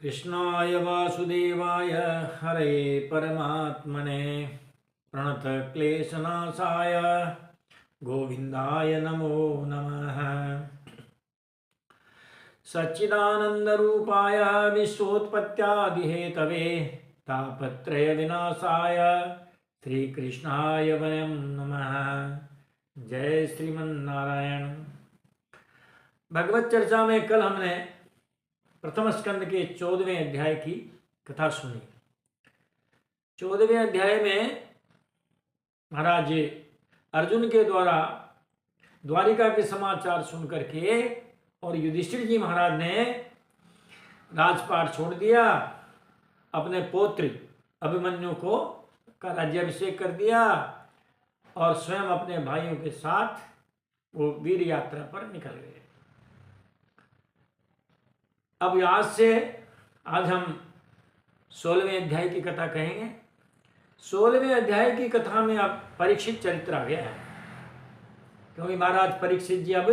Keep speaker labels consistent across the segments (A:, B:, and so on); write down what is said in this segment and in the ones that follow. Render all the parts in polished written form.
A: कृष्णाय वासुदेवाय हरे परमात्मने प्रणतक्लेशनाशाय गोविन्दाय नमो नमः। सच्चिदानन्दरूपाय विश्वोत्पत्त्यादिहेतवे तापत्रयविनाशाय श्रीकृष्णाय वयं नमः। जय श्रीमन्नारायण। भगवत चर्चा में कल हमने प्रथम स्कंद के 14वें अध्याय की कथा सुनी। 14वें अध्याय में महाराज अर्जुन के द्वारा द्वारिका के समाचार सुन करके और युधिष्ठिर जी महाराज ने राजपाट छोड़ दिया, अपने पौत्र अभिमन्यु को का राज्याभिषेक कर दिया और स्वयं अपने भाइयों के साथ वो वीर यात्रा पर निकल गए। अब आज हम 16वें अध्याय की कथा कहेंगे। 16वें अध्याय की कथा में अब परीक्षित चरित्र आ गया है, क्योंकि महाराज परीक्षित जी अब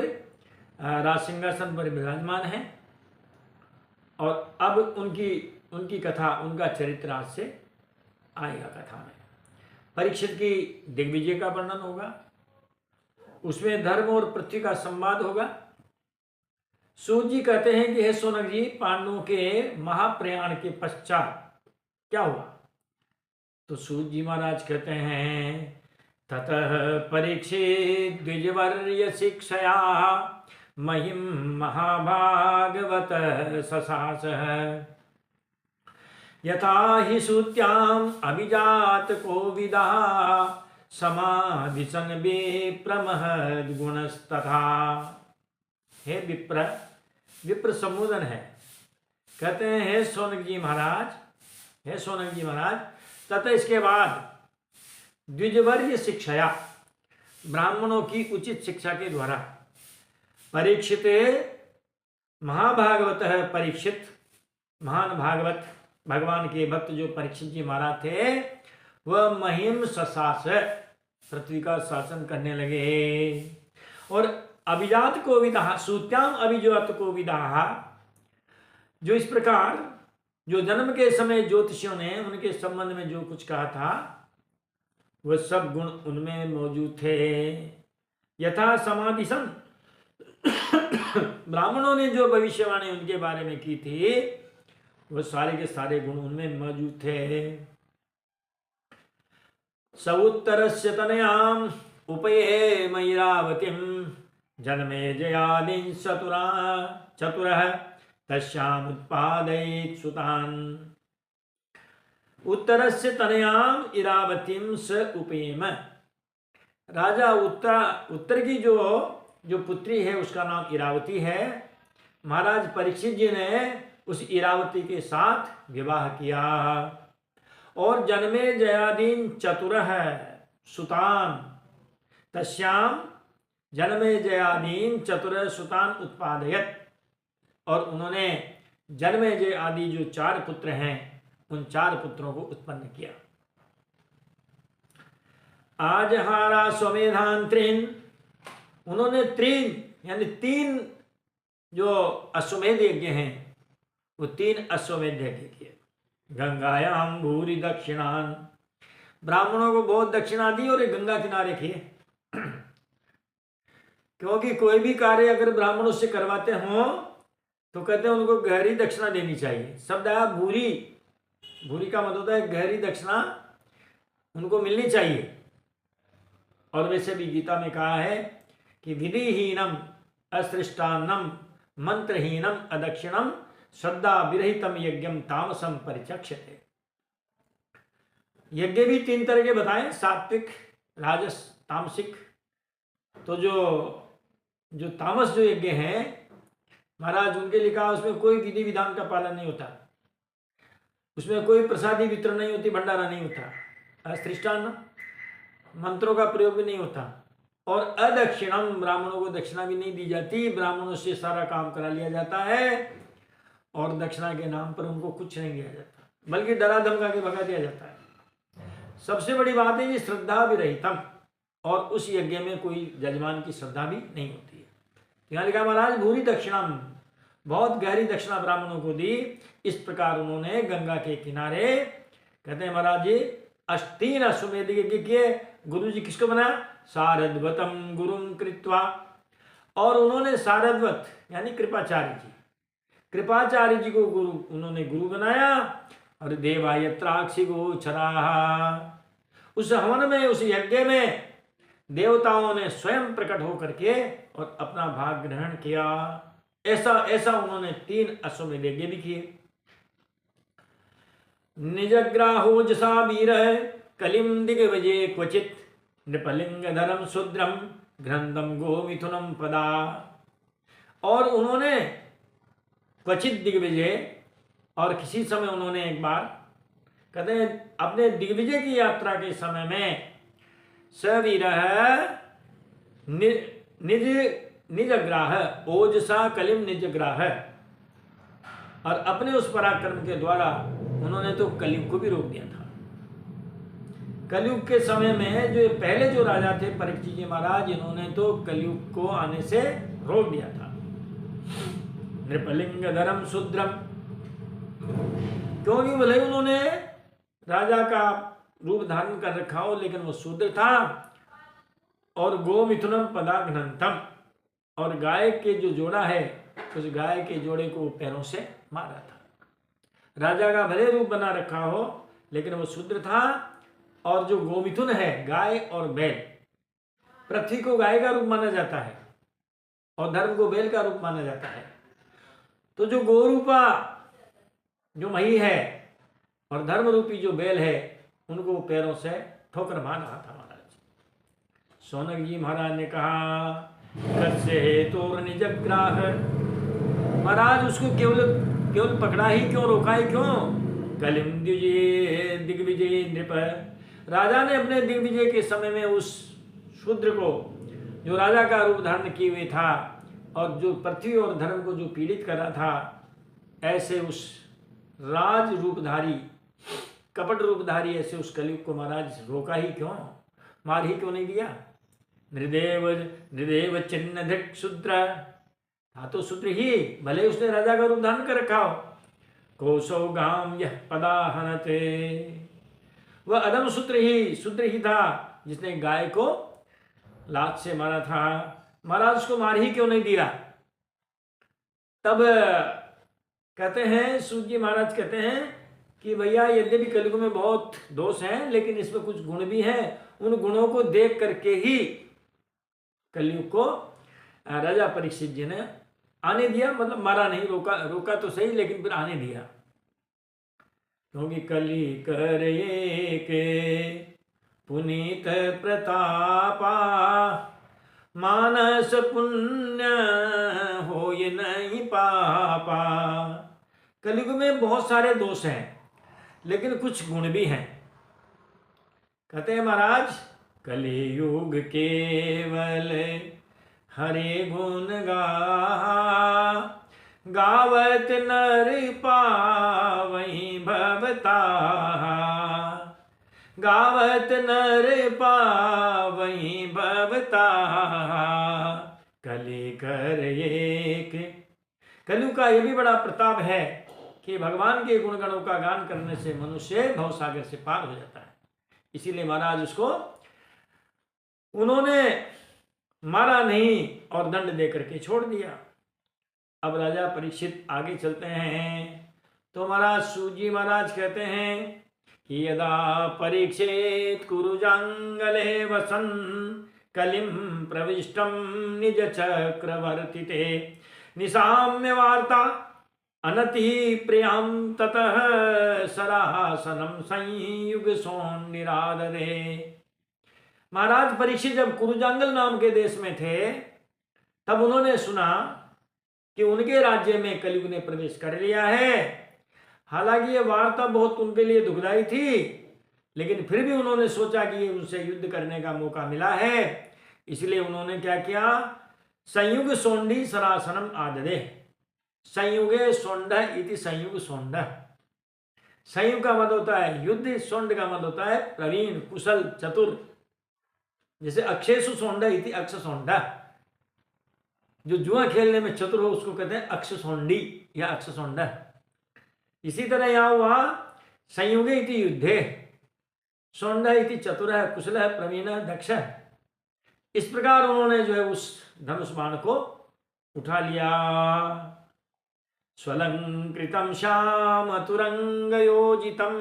A: राज सिंहासन पर विराजमान हैं और अब उनकी कथा, उनका चरित्र आज से आएगा कथा में। परीक्षित की दिग्विजय का वर्णन होगा, उसमें धर्म और पृथ्वी का संवाद होगा। सूत जी कहते हैं कि हे सोनक जी, पांडवों के महाप्रयाण के पश्चात क्या हुआ? तो सूत जी महाराज कहते हैं ततः परीक्षित द्विजवर्य शिक्षया महिम महाभागवत ससास यथा हि सूत्याम अभिजात कोविदा समाधिसन विप्रमहद गुणस्तथा। हे विप्र संबोधन है। कहते हैं हे सोनक जी महाराज, तथा इसके बाद द्विजवर्य शिक्षया, ब्राह्मणों की उचित शिक्षा के द्वारा परीक्षित महाभागवत है। परीक्षित महान भागवत भगवान के भक्त जो परीक्षित जी महाराज थे, वह महिम ससास पृथ्वी का शासन करने लगे। और अभिजात को विदाह सूत्याम अभिजात को विदाह, जो इस प्रकार जो जन्म के समय ज्योतिषियों ने उनके संबंध में जो कुछ कहा था, वह सब गुण उनमें मौजूद थे। यथा समाधिसन, ब्राह्मणों ने जो भविष्यवाणी उनके बारे में की थी, वह सारे के सारे गुण उनमें मौजूद थे। सउत्तरस्य तनयाम उपये मयिरावतीम जन्मे जयादीन चतुरः तस्याम उत्पादयेत् सुतान्। उत्तरस्य तनयाम इरावतीम स उपेम, राजा उत्तर की जो पुत्री है उसका नाम इरावती है। महाराज परीक्षित जी ने उस इरावती के साथ विवाह किया और जन्मे जयादीन चतुरः सुतान तस्याम जन्मे जयादीन चतुर सुतान उत्पादयत, और उन्होंने जन्मे जय आदि जो 4 पुत्र हैं उन 4 पुत्रों को उत्पन्न किया। आजहारा स्वमेधान त्रीन, उन्होंने 3 जो अश्वमेध यज्ञ हैं वो 3 अश्वमेध यज्ञ किए। गंगायाम भूरि दक्षिणान, ब्राह्मणों को बहुत दक्षिणा दी और गंगा किनारे किए, क्योंकि कोई भी कार्य अगर ब्राह्मणों से करवाते हों तो कहते हैं उनको गहरी दक्षिणा देनी चाहिए। शब्द आया भूरी, भूरी का मतलब होता है गहरी दक्षिणा उनको मिलनी चाहिए। और वैसे भी गीता में कहा है कि विधिहीनम असृष्टान्नम मंत्रहीनम अदक्षिणम श्रद्धा विरहितम यज्ञम तामसम परिचक्षते। यज्ञ भी 3 तरह के बताएं, सात्विक, राजस, तामसिक। तो जो तामस जो यज्ञ हैं महाराज, उनके लिखा उसमें कोई विधि विधान का पालन नहीं होता, उसमें कोई प्रसादी वितरण नहीं होती, भंडारा नहीं होता, अस्त्रिष्टान्न मंत्रों का प्रयोग भी नहीं होता, और अदक्षिणम, ब्राह्मणों को दक्षिणा भी नहीं दी जाती। ब्राह्मणों से सारा काम करा लिया जाता है और दक्षिणा के नाम पर उनको कुछ नहीं दिया जाता, बल्कि डरा धमका के भगा दिया जाता है। सबसे बड़ी बात है कि श्रद्धा विरहितम, और उस यज्ञ में कोई जजमान की श्रद्धा भी नहीं होती है। यहाँ लिखा महाराज भूरी दक्षिणम, बहुत गहरी दक्षिणा ब्राह्मणों को दी। इस प्रकार उन्होंने गंगा के किनारे, कहते हैं महाराज जी, 3 अश्वमेध यज्ञ किए। गुरु जी किसको बना? सारद्वतम गुरुम कृत्वा। और उन्होंने सारद्वत यानी कृपाचार्य जी को उन्होंने गुरु बनाया। और देवायत्राक्षि गोचराः, उस हवन में, उस यज्ञ में देवताओं ने स्वयं प्रकट होकर के और अपना भाग ग्रहण किया। ऐसा उन्होंने 3 अश्वमेध यज्ञ भी किए। निजग्राहो जसा वीर कलिम दिग्विजय क्वचित नृपलिंग धरम शूद्रम घ्रंदम गोमिथुनम पदा। और उन्होंने क्वचित दिग्विजय, और किसी समय उन्होंने एक बार, कहते हैं अपने दिग्विजय की यात्रा के समय में, सवीर निजग्राह ओजसा कलिम निजग्राह, और अपने उस पराक्रम के द्वारा उन्होंने तो कलयुग को भी रोक दिया था। कलयुग के समय में जो पहले जो राजा थे परीक्षित जी महाराज, इन्होंने तो कलयुग को आने से रोक दिया था। नृपलिंग धरम शूद्रम, क्योंकि भले उन्होंने राजा का रूप धारण कर रखा हो, लेकिन वो शूद्र था। और गोमिथुनम पदाघ्नंतम, और गाय के जो जोड़ा है, उस गाय के जोड़े को पैरों से मारा था। राजा का भले रूप बना रखा हो, लेकिन वो शूद्र था। और जो गोमिथुन है, गाय और बैल, पृथ्वी को गाय का रूप माना जाता है और धर्म को बैल का रूप माना जाता है। तो जो गोरूपा जो मही है और धर्म रूपी जो बैल है, उनको पैरों से ठोकर मार रहा था महाराज। सौनक जी महाराज ने कहा, कस्य हेतुर निजग्राह, महाराज उसको केवल पकड़ा ही क्यों, रोका ही क्यों? कलिम दिग्विजय नृप, राजा ने अपने दिग्विजय के समय में उस शूद्र को, जो राजा का रूप धारण किए हुए था और जो पृथ्वी और धर्म को जो पीड़ित कर रहा था, ऐसे उस राज रूपधारी, कपट रूपधारी ऐसे उस कलयुग को महाराज रोका ही क्यों, मार ही क्यों नहीं दिया? नृदेव चिन्ह धृक शूद्र, हाँ तो शूद्र ही, भले उसने राजा का रूप धारण कर रखा हो। कोसौ गाम यह पदाहनते, वह अदम शूद्र ही था जिसने गाय को लात से मारा था। महाराज उसको मार ही क्यों नहीं दिया? तब कहते हैं सूत जी महाराज कहते हैं कि भैया यद्यपि कलयुग में बहुत दोष हैं, लेकिन इसमें कुछ गुण भी हैं। उन गुणों को देख करके ही कलयुग को राजा परीक्षित जी ने आने दिया, मतलब मारा नहीं, रोका तो सही, लेकिन फिर आने दिया। क्योंकि कली करे के पुनीत प्रतापा, मानस पुण्य हो ये नहीं पापा। कलयुग में बहुत सारे दोष हैं, लेकिन कुछ गुण भी हैं। कहते हैं महाराज, कलियुग केवल हरे गुण गावत नर पावई भवता, गावत नर पावई भवता। कली कर एक, कलयुग का यह भी बड़ा प्रताप है कि भगवान के गुण गणों का गान करने से मनुष्य भवसागर से पार हो जाता है। इसीलिए महाराज उसको उन्होंने मारा नहीं और दंड देकर के छोड़ दिया। अब राजा परीक्षित आगे चलते हैं तो महाराज सूजी महाराज कहते हैं कि यदा परीक्षित कुरुजांगले वसन कलिम प्रविष्टम निज चक्रवर्तिते निसाम्य वार्ता अनति प्रियम ततः सरासनम संयुग सोन निरादरे। महाराज परीक्षित जब कुरुजांगल नाम के देश में थे, तब उन्होंने सुना कि उनके राज्य में कलयुग ने प्रवेश कर लिया है। हालांकि यह वार्ता बहुत उनके लिए दुखदायी थी, लेकिन फिर भी उन्होंने सोचा कि उनसे युद्ध करने का मौका मिला है। इसलिए उन्होंने क्या किया? संयुग सोंडी सरासनम आददे। संयुगे सोंड इति संयुग सोंड। संयुग का मत होता है युद्ध, सोंड का मत होता है प्रवीण, कुशल, चतुर। जैसे अक्षेसु सोंड इति अक्ष सोंड, जो जुआ खेलने में चतुर हो उसको कहते हैं अक्षसौंडी या अक्षसौंडा। इसी तरह यहाँ हुआ संयुगे इति युद्धे, सौंडा इति चतुर कुशल प्रवीण दक्ष। इस प्रकार उन्होंने जो है उस धनुष बाण को उठा लिया। स्वलंकृतं श्यामतुरंग योजितं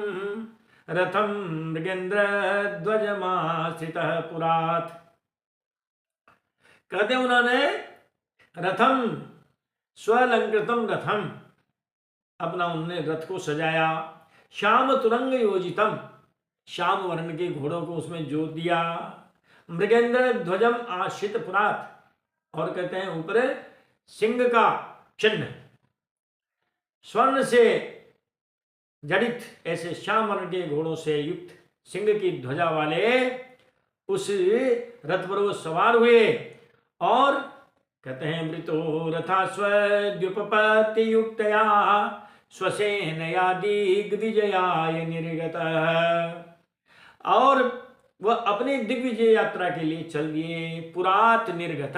A: रथं मृगेन्द्र ध्वजमाश्रितः पुरात्। कहते उन्होंने रथम स्वलंकृतम रथम, अपना उन्होंने रथ को सजाया। श्याम तुरंग योजितम, श्याम वर्ण के घोड़ों को उसमें जोत दिया। मृगेंद्र ध्वजम आश्रित पुरात, और कहते हैं ऊपर सिंह का चिन्ह, स्वर्ण से जड़ित ऐसे श्याम वर्ण के घोड़ों से युक्त सिंह की ध्वजा वाले उस रथ पर वो सवार हुए। और कहते हैं मृतो रथा स्वद्युपपति युक्तया स्वसेनया दिग्विजयाय निर्गत। और वह अपनी दिग्विजय यात्रा के लिए चल दिए। पुरात निर्गत,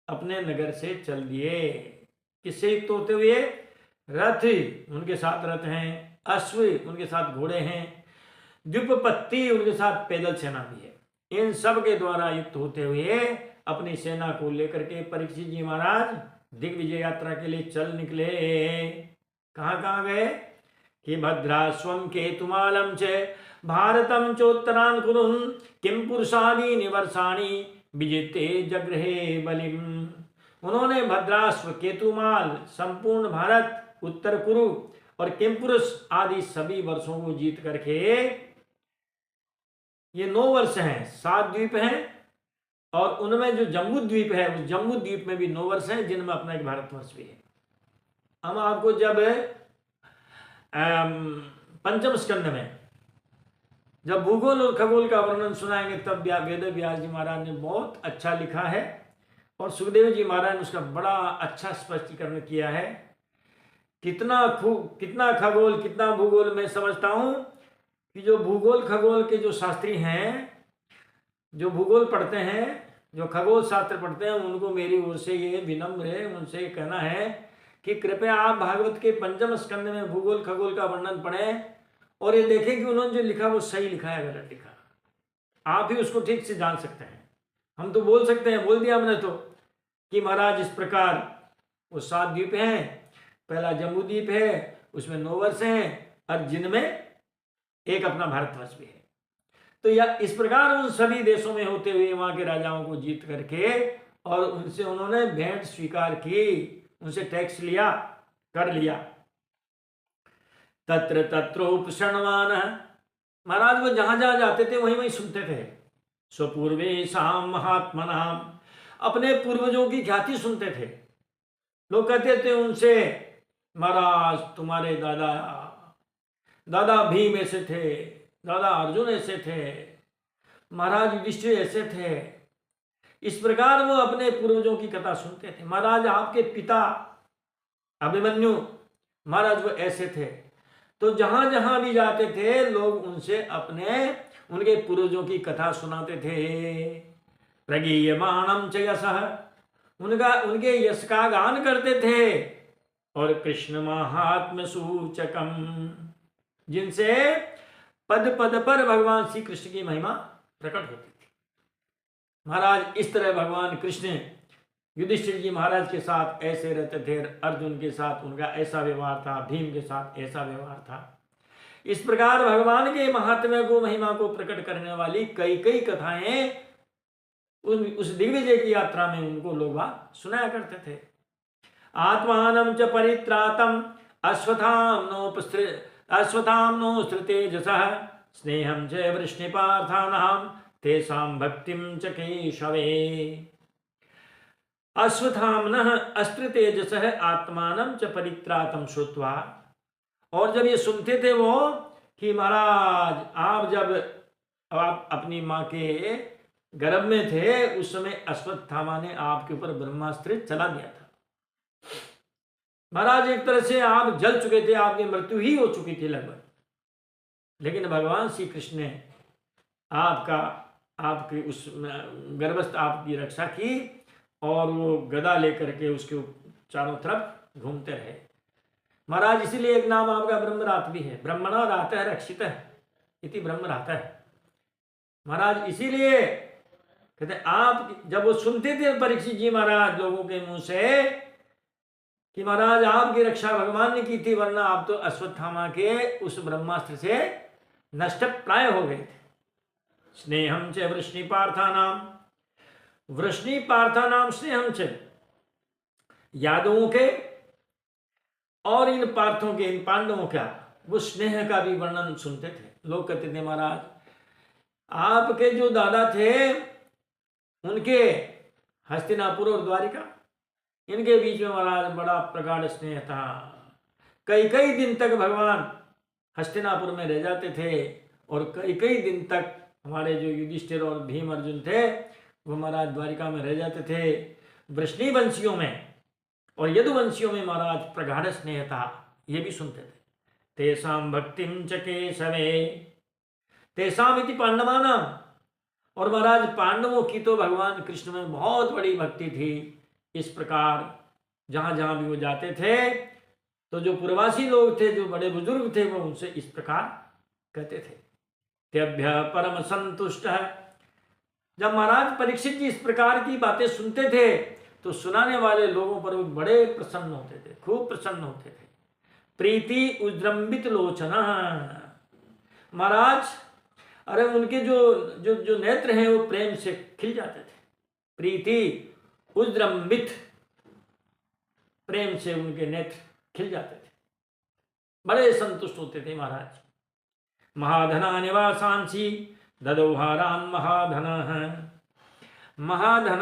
A: अपने नगर से चल दिए। किससे युक्त होते हुए? रथ, उनके साथ रथ हैं, अश्व उनके साथ घोड़े हैं, द्युपपत्ति उनके साथ पैदल सेना भी है। इन सब के द्वारा युक्त होते हुए अपनी सेना को लेकर के परीक्षित जी महाराज दिग्विजय यात्रा के लिए चल निकले। कहाँ कहाँ गए? कि भद्रास्वम केतुमालम च भारतम चोत्तरान कुरुन किम पुरुषादि निवर्षाणी विजिते जगृहे बलिम। उन्होंने भद्रास्व, केतुमाल, संपूर्ण भारत, उत्तर कुरु और किमपुरुष आदि सभी वर्षों को जीत करके, ये 9 वर्ष हैं, 7 द्वीप हैं, और उनमें जो जम्बू द्वीप है उस जम्बू द्वीप में भी 9 वर्ष हैं, जिनमें अपना एक भारतवर्ष भी है। हम आपको जब पंचम स्कंद में जब भूगोल और खगोल का वर्णन सुनाएंगे तब वेद व्यास जी महाराज ने बहुत अच्छा लिखा है, और सुखदेव जी महाराज ने उसका बड़ा अच्छा स्पष्टीकरण किया है। कितना खगोल कितना भूगोल। मैं समझता हूं कि जो भूगोल खगोल के जो शास्त्री हैं, जो भूगोल पढ़ते हैं, जो खगोल शास्त्र पढ़ते हैं, उनको मेरी ओर से ये विनम्र है, उनसे कहना है कि कृपया आप भागवत के पंचम स्कंद में भूगोल खगोल का वर्णन पढ़ें और ये देखें कि उन्होंने जो लिखा वो सही लिखा है गलत लिखा। आप ही उसको ठीक से जान सकते हैं। हम तो बोल सकते हैं, बोल दिया हमने तो कि महाराज इस प्रकार वो 7 द्वीप हैं, पहला जम्बू द्वीप है, उसमें 9 वर्ष हैं, और जिनमें एक अपना भारतवर्ष भी है। तो या इस प्रकार उन सभी देशों में होते हुए वहां के राजाओं को जीत करके और उनसे उन्होंने भेंट स्वीकार की, उनसे टैक्स लिया, कर लिया। तत्र तत्रोपशरणवान, महाराज वो जहां जहां जाते थे वहीं वहीं सुनते थे। स्वपूर्वे शाम महात्मनाम, अपने पूर्वजों की ख्याति सुनते थे। लोग कहते थे उनसे, महाराज तुम्हारे दादा भीम ऐसे थे, दादा अर्जुन ऐसे थे, महाराज युधिष्ठिर ऐसे थे। इस प्रकार वो अपने पूर्वजों की कथा सुनते थे। महाराज आपके पिता अभिमन्यु, महाराज वो ऐसे थे। तो जहां जहां भी जाते थे लोग उनसे उनके पूर्वजों की कथा सुनाते थे। प्रगीयमाणम च यशः, उनके यश का गान करते थे। और कृष्ण महात्म्य सूचकम, जिनसे पद पद पर भगवान श्री कृष्ण की महिमा प्रकट होती थी। महाराज इस तरह भगवान कृष्ण युधिष्ठिर जी महाराज के साथ ऐसे रहते थे, अर्जुन के साथ उनका ऐसा व्यवहार था, भीम के साथ ऐसा व्यवहार था। इस प्रकार भगवान के महात्म्य को, महिमा को प्रकट करने वाली कई कई कथाएं उस दिग्विजय की यात्रा में उनको लोग सुनाया करते थे। आत्मानं च परित्रातम अश्वत्थाम्नो श्रुतेजसः स्नेहं च वृष्णिपार्थानां तेषां भक्तिं च केशवे। अश्वत्थाम्नः अस्त्रतेजसः आत्मानं च परित्रातम श्रुत्वा, और जब ये सुनते थे वो कि महाराज आप जब अपनी माँ के गर्भ में थे उस समय अश्वत्थामा ने आपके ऊपर ब्रह्मास्त्र चला दिया था। महाराज एक तरह से आप जल चुके थे, आपकी मृत्यु ही हो चुकी थी लगभग, लेकिन भगवान श्री कृष्ण ने आपकी उस गर्भस्थ आपकी रक्षा की और वो गदा लेकर के उसके चारों तरफ घूमते रहे। महाराज इसीलिए एक नाम आपका ब्रह्मरात भी है, ब्रह्मणा रात है रक्षित इति ब्रह्मरात है। महाराज इसीलिए कहते आप जब वो सुनते थे परीक्षित जी महाराज लोगों के मुंह से कि महाराज आपकी रक्षा भगवान ने की थी, वरना आप तो अश्वत्थामा के उस ब्रह्मास्त्र से नष्ट प्राय हो गए थे। स्नेहम च वृष्णि पार्थानाम स्नेहम च, यादवों के और इन पार्थों के, इन पांडवों का वो स्नेह का भी वर्णन सुनते थे। लोग कहते थे महाराज आपके जो दादा थे उनके हस्तिनापुर और द्वारिका, इनके बीच में महाराज बड़ा प्रगाढ़ स्नेह था। कई कई दिन तक भगवान हस्तिनापुर में रह जाते थे और कई कई दिन तक हमारे जो युधिष्ठिर और भीम अर्जुन थे वो महाराज द्वारिका में रह जाते थे। वृष्णि वंशियों में और यदुवंशियों में महाराज प्रगाढ़ स्नेह था, ये भी सुनते थे। तेसाम भक्तिम च केशवे तेसाम इति पांडवानाम, और महाराज पांडवों की तो भगवान कृष्ण में बहुत बड़ी भक्ति थी। इस प्रकार जहां जहां भी वो जाते थे तो जो पूर्ववासी लोग थे, जो बड़े बुजुर्ग थे, वो उनसे इस प्रकार कहते थे, तेभ्य परम संतुष्ट है। जब महाराज परीक्षित जी इस प्रकार की बातें सुनते थे तो सुनाने वाले लोगों पर वो बड़े प्रसन्न होते थे, खूब प्रसन्न होते थे। प्रीति उद्रंबित लोचना, महाराज अरे उनके जो जो जो नेत्र हैं वो प्रेम से खिल जाते थे। प्रीति उद्रंबित, प्रेम से उनके नेत्र खिल जाते थे, बड़े संतुष्ट होते थे महाराज। महाधना निवासांसी ददोहारान महाधन, महाधन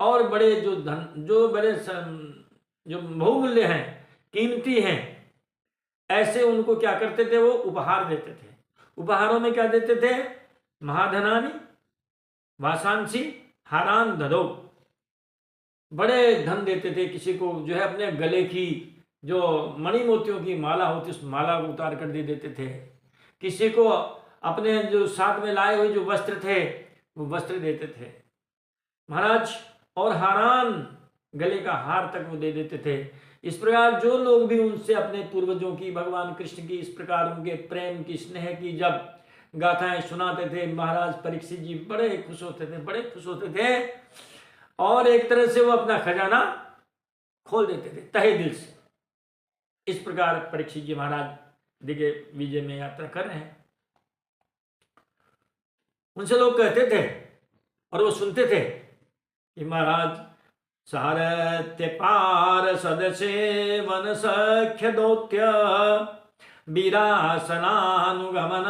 A: और बड़े जो धन, जो बड़े जो बहुमूल्य हैं, कीमती हैं, ऐसे उनको क्या करते थे, वो उपहार देते थे। उपहारों में क्या देते थे, महाधनानि वासांसी हारान ददो, बड़े धन देते थे। किसी को जो है अपने गले की जो मणि मोतियों की माला होती उस माला को उतार कर दे देते थे। किसी को अपने जो साथ में लाए हुए जो वस्त्र थे वो वस्त्र देते थे महाराज, और हारान, गले का हार तक वो दे देते थे। इस प्रकार जो लोग भी उनसे अपने पूर्वजों की, भगवान कृष्ण की इस प्रकार उनके प्रेम की, स्नेह की जब गाथाएं सुनाते थे, महाराज परीक्षित जी बड़े खुश होते थे, बड़े खुश होते थे, और एक तरह से वो अपना खजाना खोल देते थे तहे दिल से। इस प्रकार परीक्षित जी महाराज दिग्विजय विजय में यात्रा कर रहे हैं। उनसे लोग कहते थे और वो सुनते थे कि महाराज सारथ्य पार सदसे वन सख्य दौत्य वीरासनानुगमन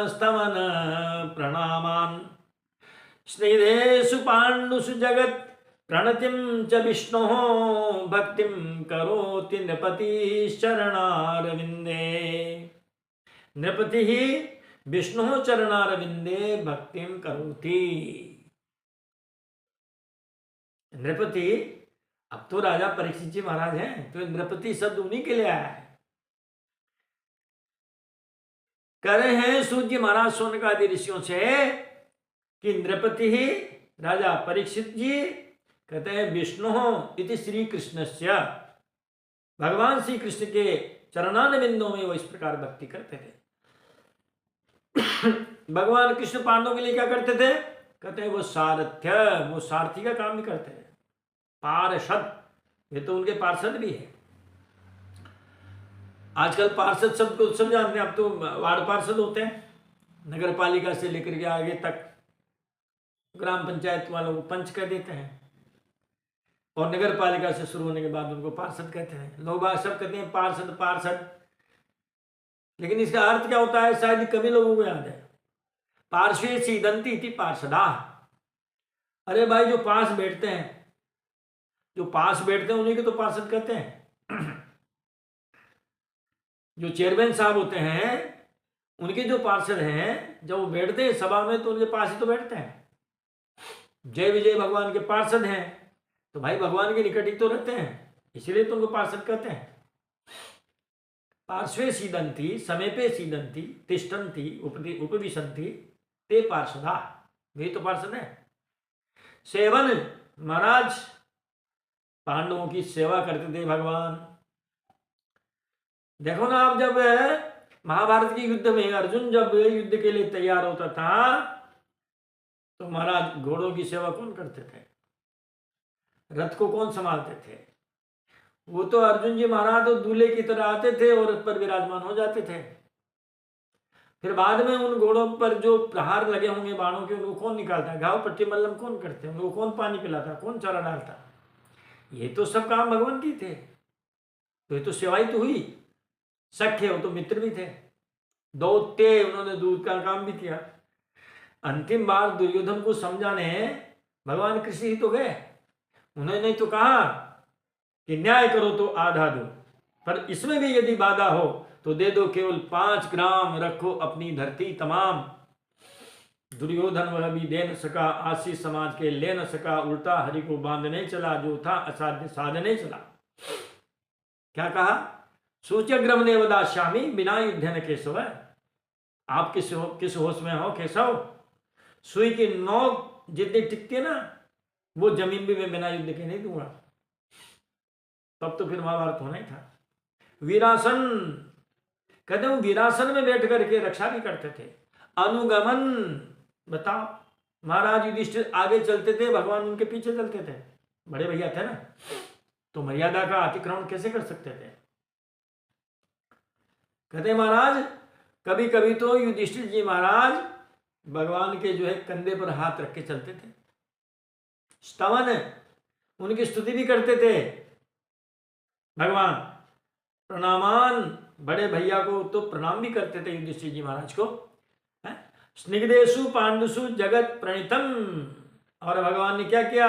A: स्तवन प्रणामान स्निधेषु पाण्डुषु जगत् प्रणतिम च विष्णु भक्तिम करोति नृपति चरणारविंदे। नृपति ही विष्णु चरणारविंदे भक्तिम करोति। नृपति, अब तो राजा परीक्षित जी महाराज हैं तो नृपति शब्द उन्हीं के लिए आया है। कह रहे हैं सूर्य महाराज शौनकादि ऋषियों से कि नृपति ही राजा परीक्षित जी कहते हैं विष्णु इति श्री कृष्णस्य, भगवान श्री कृष्ण के चरणारविंदों में वो इस प्रकार भक्ति करते थे। भगवान कृष्ण पांडवों के लिए क्या करते थे, कहते हैं वो सारथ्य, वो सारथी का काम भी करते हैं। पार्षद, ये तो उनके पार्षद भी है। आजकल पार्षद शब्द को सब जानते हैं, अब तो वार्ड पार्षद होते हैं, नगर पालिका से लेकर के आगे तक ग्राम पंचायत वालों को पंच कह देते हैं, और नगर पालिका से शुरू होने के बाद उनको पार्षद कहते हैं। लोग सब कहते हैं पार्षद पार्षद, लेकिन इसका अर्थ क्या होता है शायद कभी लोगों को याद है। पार्श्वे सीदंती इति पार्षदा, अरे भाई जो पास बैठते हैं, जो पास बैठते हैं उन्हीं के तो पार्षद कहते हैं। जो चेयरमैन साहब होते हैं उनके जो पार्षद हैं, जब वो बैठते हैं सभा में तो उनके पास ही तो बैठते हैं। जय विजय भगवान के पार्षद हैं तो भाई भगवान के निकट ही तो रहते हैं, इसीलिए तो उनको पार्षद कहते हैं। पार्श्वे सीदंती, समीपे सीदंती, तिष्ठन्ति, उपविशन्ति ते पार्षदा, वे तो पार्षद है। सेवन महाराज पांडवों की सेवा करते थे भगवान। देखो ना, आप जब महाभारत के युद्ध में अर्जुन जब युद्ध के लिए तैयार होता था तो महाराज घोड़ों की सेवा कौन करते थे? रथ को कौन संभालते थे? वो तो अर्जुन जी महाराज तो दूल्हे की तरह आते थे और रथ पर विराजमान हो जाते थे। फिर बाद में उन घोड़ों पर जो प्रहार लगे होंगे बाणों के, उनको कौन निकालता? घाव पट्टी मल्लम कौन करते? उनको कौन पानी पिलाता? कौन चारा डालता? ये तो सब काम भगवान की थे। तो ये तो सेवाई तो हुई। सख्य वो तो मित्र भी थे, दौत्य उन्होंने दूध का काम भी किया। अंतिम बार दुर्योधन को समझाने भगवान कृष्ण ही तो गए। उन्होंने तो कहा कि न्याय करो तो आधा दो, पर इसमें भी यदि बाधा हो तो दे दो, केवल 5 ग्राम रखो अपनी धरती तमाम। दुर्योधन वह भी दे न सका, आशीष समाज के ले न सका, उल्टा हरि को बांधने चला, जो था असाध्य साधने चला। क्या कहा? सूच्यग्रम ने वदाश्यामी बिना युद्ध न केशव। आप किस होश में हो केशव? सुई की नोक जितनी टिकती है ना, वो जमीन भी मैं बिना युद्ध के नहीं दूंगा। तब तो फिर महाभारत होना ही था। वीरासन, कहते हैं वीरासन में बैठ करके रक्षा भी करते थे। अनुगमन, बताओ, महाराज युधिष्ठिर आगे चलते थे, भगवान उनके पीछे चलते थे। बड़े भैया थे ना, तो मर्यादा का अतिक्रमण कैसे कर सकते थे? कहते महाराज कभी कभी तो युधिष्ठिर जी महाराज भगवान के जो है कंधे पर हाथ रख के चलते थे। स्तवन, उनकी स्तुति भी करते थे भगवान। प्रणामान, बड़े भैया को तो प्रणाम भी करते थे युधिष्ठिर जी महाराज को। स्निग्धेषु पांडुषु जगत प्रणीतम। और भगवान ने क्या किया?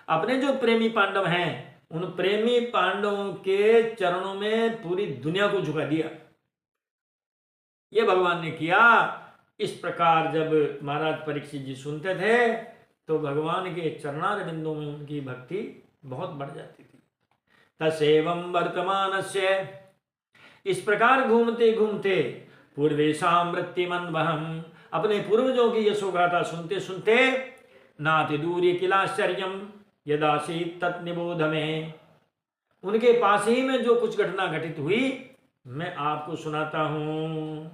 A: अपने जो प्रेमी पांडव हैं उन प्रेमी पांडवों के चरणों में पूरी दुनिया को झुका दिया। ये भगवान ने किया। इस प्रकार जब महाराज परीक्षित जी सुनते थे तो भगवान के चरणार बिंदु में उनकी भक्ति बहुत बढ़ जाती थी। तसेवं वर्तमानस्य, इस प्रकार घूमते घूमते पूर्वेशां वृत्तिमन्वहम्, अपने पूर्वजों की यशोगाथा सुनते सुनते नाति दूर्य किलाश्चर्यम यदासीत तत्निबोध में, उनके पास ही में जो कुछ घटना घटित हुई मैं आपको सुनाता हूं।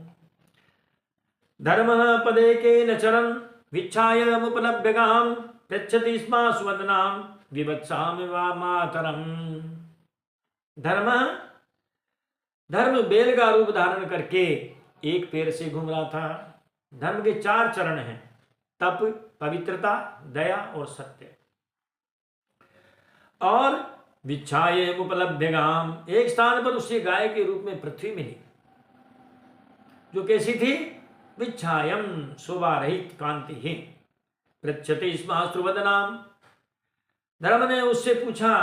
A: धर्म पदे के न चरन विच्छायमुपलभ्यगाम पृच्छति स्म स्वदनाम विवत्सामि वा मातरम। धर्म बेल का रूप धारण करके एक पैर से घूम रहा था। धर्म के 4 चरण हैं, तप, पवित्रता, दया और सत्य। और विच्छाये उपलभ्यगाम, एक स्थान पर उसे गाय के रूप में पृथ्वी मिली, जो कैसी थी? विच्छायम, शोभा रहित, कांतिहीन। पृच्छति स्म श्रुवदनाम, धर्म ने उससे पूछा,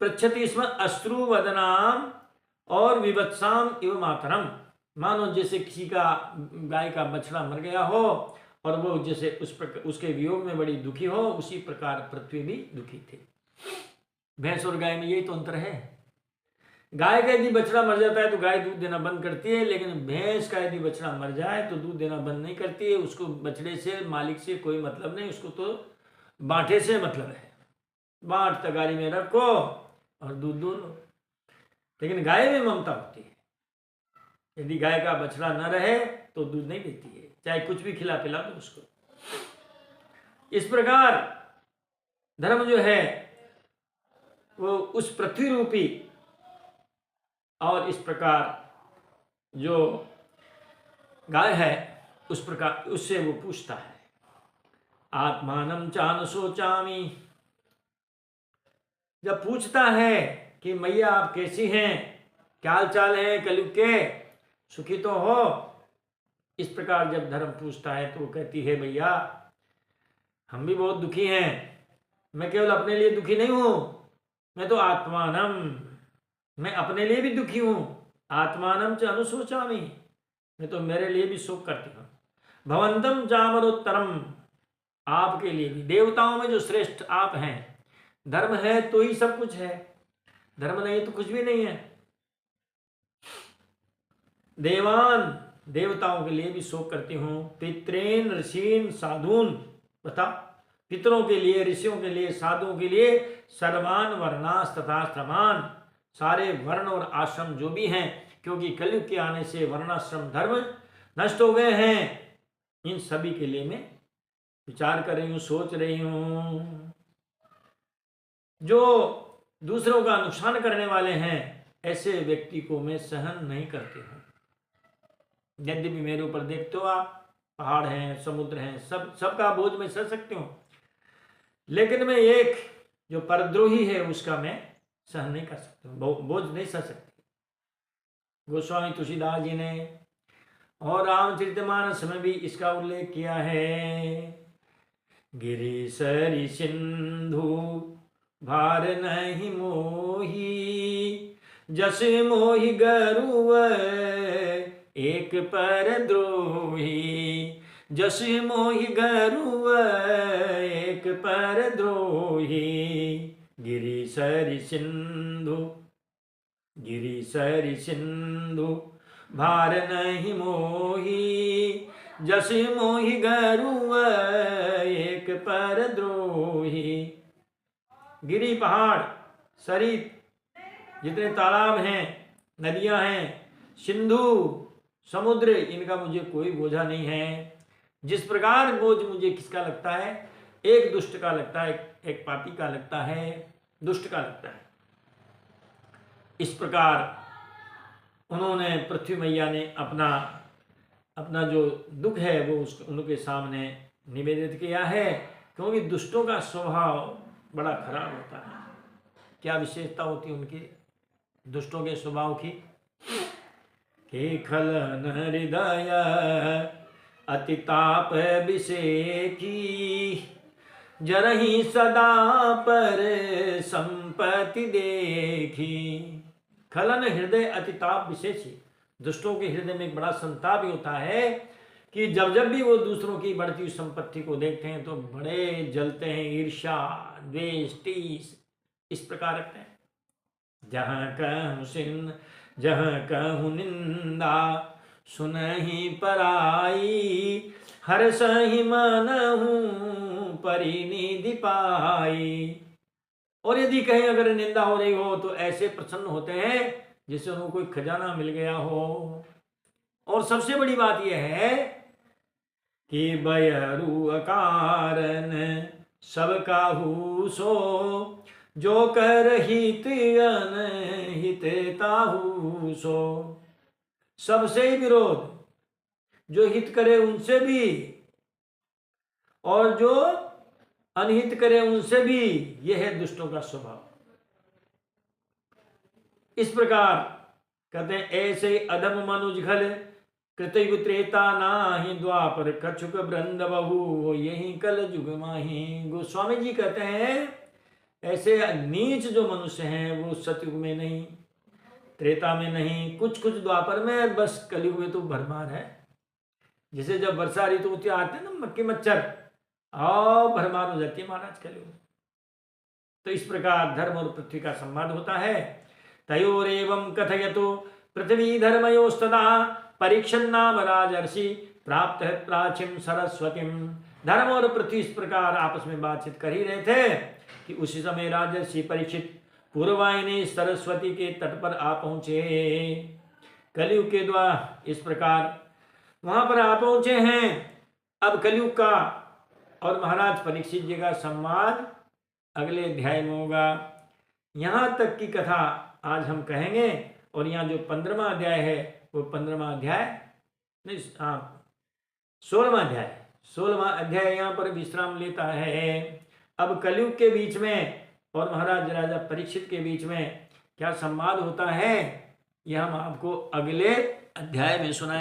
A: पृच्छति स्म अश्रुवदनाम और विवत्साम इव मातरम, मानो जैसे किसी का गाय का बछड़ा मर गया हो और वो जैसे उसके वियोग में बड़ी दुखी हो, उसी प्रकार पृथ्वी भी दुखी थी। भैंस और गाय में यही तो अंतर है। गाय का यदि बछड़ा मर जाता है तो गाय दूध देना बंद करती है, लेकिन भैंस का यदि बछड़ा मर जाए तो दूध देना बंद नहीं करती है। उसको बछड़े से, मालिक से कोई मतलब नहीं, उसको तो बांटे से मतलब है। बांट तगारी में रखो और दूध दो लो। लेकिन गाय में ममता होती है। यदि गाय का बछड़ा न रहे तो दूध नहीं देती है, चाहे कुछ भी खिला पिला दो उसको। इस प्रकार धर्म जो है वो उस पृथ्वी रूपी, और इस प्रकार जो गाय है उस प्रकार उससे वो पूछता है, आत्मानं चान सोचामी, जब पूछता है कि मैया आप कैसी हैं, क्या हाल चाल है, कलयुग के सुखी तो हो। इस प्रकार जब धर्म पूछता है तो वो कहती है, भैया हम भी बहुत दुखी हैं, मैं केवल अपने लिए दुखी नहीं हूं, मैं तो आत्मानम, मैं अपने लिए भी दुखी हूं। आत्मानम च अनुशोचामि, मैं तो मेरे लिए भी शोक करती हूं। भवंतम चामरोत्तरम, आपके लिए भी, देवताओं में जो श्रेष्ठ आप हैं। धर्म है तो ही सब कुछ है, धर्म नहीं तो कुछ भी नहीं है। देवान, देवताओं के लिए भी शोक करती हूं। पितृन ऋषिन साधुन, बता पितरों के लिए, ऋषियों के लिए, साधुओं के लिए सर्वान वर्णास तथा श्रमान, सारे वर्ण और आश्रम जो भी हैं, क्योंकि कलयुग के आने से वर्णाश्रम धर्म नष्ट हो गए हैं, इन सभी के लिए मैं विचार कर रही हूं, सोच रही हूं। जो दूसरों का नुकसान करने वाले हैं, ऐसे व्यक्ति को मैं सहन नहीं करती हूं। यद्यपि मेरे ऊपर देखते हो आप, पहाड़ हैं, समुद्र हैं, सबका बोझ मैं सह सकती हूँ, लेकिन मैं एक जो परद्रोही है उसका मैं सहन नहीं कर सकती हूँ, बोझ नहीं सह सकती। गोस्वामी तुलसीदास जी ने और रामचरितमानस में भी इसका उल्लेख किया है। गिरि सरि सिंधु भार नहीं मोही, जस मोहि गरुव एक पर द्रोही, जस मोहि गरुव एक पर द्रोही। गिरि सरि सिंधु, गिरि सरि सिंधु भार नहीं मोही, जस मोहि गरुव एक पर द्रोही। गिरी पहाड़, सरी जितने तालाब हैं, नदियां हैं, सिंधु समुद्र, इनका मुझे कोई बोझा नहीं है। जिस प्रकार बोझ मुझे किसका लगता है, एक दुष्ट का लगता है, एक पापी का लगता है, दुष्ट का लगता है। इस प्रकार उन्होंने, पृथ्वी मैया ने अपना जो दुख है वो उनके सामने निवेदित किया है, क्योंकि दुष्टों का स्वभाव बड़ा खराब होता है। क्या विशेषता होती है उनकी, दुष्टों के स्वभाव की? कि खलन हृदय अति ताप विषेकी, जरहि सदा पर संपत्ति देखी। खलन हृदय अति ताप विशेषी, दुष्टों के हृदय में एक बड़ा संताप होता है कि जब जब भी वो दूसरों की बढ़ती हुई संपत्ति को देखते हैं तो बड़े जलते हैं, ईर्ष्या, द्वेष, टीस इस प्रकार रखते हैं। जहाँ कहूँ निंदा सुनहि पराई, हर्षहि मनहु परिनिधि पाई। और यदि कहीं अगर निंदा हो रही हो तो ऐसे प्रसन्न होते हैं जैसे उनको कोई खजाना मिल गया हो। और सबसे बड़ी बात यह है कि बयरु अकारन सब काहू सो, जो कर हित अनहित ताहू सो। सबसे ही विरोध, जो हित करे उनसे भी और जो अनहित करे उनसे भी, यह है दुष्टों का स्वभाव। इस प्रकार कहते हैं, ऐसे अधम मनुज घल कृतयुग त्रेता नाही, द्वापर कछुक वृंद बहु यही कल जुग माही। गोस्वामी जी कहते हैं, ऐसे नीच जो मनुष्य हैं वो सतयुग में नहीं, त्रेता में नहीं, कुछ द्वापर में, बस कलयुग में तो भरमार है। जैसे जब वर्षा ऋतु होती आते हैं ना, मक्खी मच्छर और भरमार हो जाती है महाराज कलयुग। तो इस प्रकार धर्म और पृथ्वी का संवाद होता है। तयोरेवं कथयतु पृथ्वी धर्मयोस्तदा, परीक्षण नाम राजर्षि प्राप्त है प्राचीन सरस्वतीम। धर्म और पृथ्वी इस प्रकार आपस में बातचीत कर ही रहे थे कि उसी समय राजर्षि परीक्षित पूर्वाहिनी सरस्वती के तट पर आ पहुंचे। कलयुग के द्वारा इस प्रकार वहां पर आ पहुंचे हैं। अब कलयुग का और महाराज परीक्षित जी का संवाद अगले अध्याय में होगा। यहां तक की कथा आज हम कहेंगे। और यहाँ जो 15वां अध्याय है वो 15वां अध्याय नहीं, 16वां अध्याय यहाँ पर विश्राम लेता है। अब कलयुग के बीच में और महाराज राजा परीक्षित के बीच में क्या संवाद होता है, यह हम आपको अगले अध्याय में सुनाएंगे।